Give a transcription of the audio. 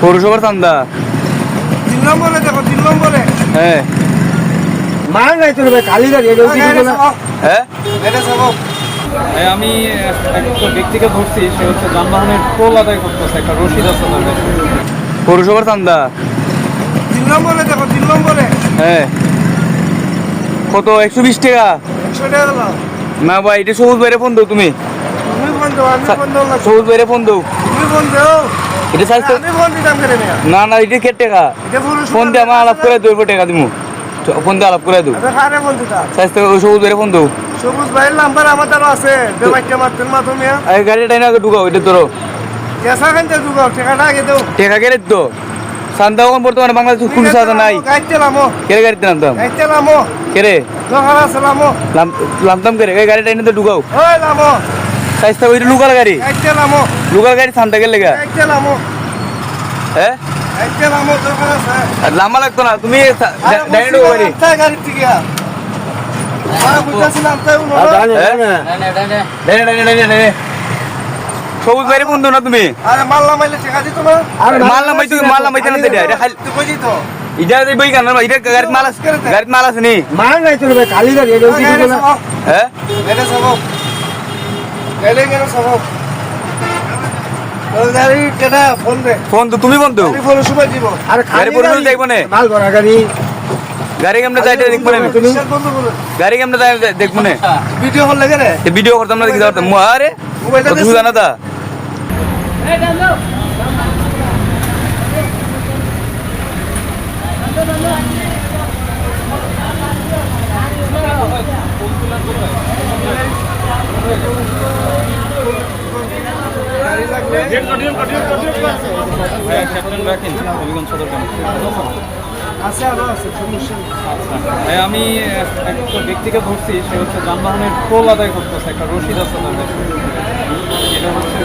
পৌরসভার চান্দা 3 নম্বরে দেখো 3 নম্বরে হ্যাঁ মান নাই তো ভাই খালি গাড়ি এটা উঠে দিবে না হ্যাঁ এটা সব আমি একটা ব্যক্তিকে ধরছি, সে হচ্ছে যানবাহনের টোল আদায় করতেছে, একটা রসিদ আছে তার কাছে। পৌরসভার চান্দা 3 নম্বরে দেখো 3 নম্বরে হ্যাঁ কত 120 টাকা 100 টাকা দাও না ভাই এটা সবুজ বাইরে ফোন দাও তুমি তুমি ফোন দাও আমি ফোন দাও না সবুজ বাইরে ফোন দাও তুমি ফোন দাও এটা সাইজ আমি ফোন দিতাম করে না না না এটা কে টাকা এটা ফোন দিয়ে আমার আলাপ করে দেবো টাকা দিমু ফোন দিয়ে আলাপ করে দেবো আরে কারে ফোন দিতাম সাইজ থেকে সবুজ বাইরে ফোন দাও সবুজ ভাইয়ের নাম্বার আমার দ্বারা আছে দেবাইকে মারতেন মাধ্যমে এই গাড়িটা না ঢুকাও এটা ধরো কেসা খানতে ঢুকাও টাকাটা আগে দাও টাকা কেড়ে তো চান্দা এখন বর্তমানে বাংলাদেশ কোনো চাঁদা নাই গাইতে লামো কেড়ে গাড়িতে নামতাম গাইতে লামো কেড়ে দোকান আছে লামো নামতাম কেড়ে এই গাড়িটা এনে তো ঢুকাও ওই লামো সাইজ থেকে ওইটা লোকাল গাড়ি গাইতে লামো লোকাল গাড়ি চান্দা গেলে গা গাইতে লামো হ্যাঁ গাইতে লামো দোকান আছে আর লাম্বা লাগতো না তুমি ডাইরেক্ট গাড়ি তাই গাড়ি থেকে আর বুঝাছিলাম তাই উনো সবুজ বাইরে বন্ধু না তুমি আরে মাল্লা মাইলে টাকা দিত না মারলাম ভাই তুমি মারলাম ভাই না এটা খালি তুই কই দিত এটা বই কেন এটা গাড়িতে মাল আছে নি মান নাই তো ভাই খালি গাড়ি এটা উঠে দিবে না হ্যাঁ এটা সব গেলে গেলে সব ওই গাড়ি কেডা ফোন দে ফোন তো তুমি বন্ধু গাড়ি ফোন সময় দিব আরে গাড়ি পরে দেখবো না মাল ভরা গাড়ি গাড়ি কেমনে যাই দেখবো না তুমি বন্ধ করো গাড়ি কেমনে যাই দেখবো না ভিডিও কল লাগে রে ভিডিও করতাম না দেখি যাওয়ার আরে মোবাইলটা তুমি জানা তা ক্যাপ্টেন রাখেন হবিগঞ্জ সদর আছে আরো আছে সমস্যা আমি একটা ব্যক্তিকে ধরছি, সে হচ্ছে যানবাহনের টোল আদায় করতেছে, একটা রসিদ আছে তার কাছে। এটা হচ্ছে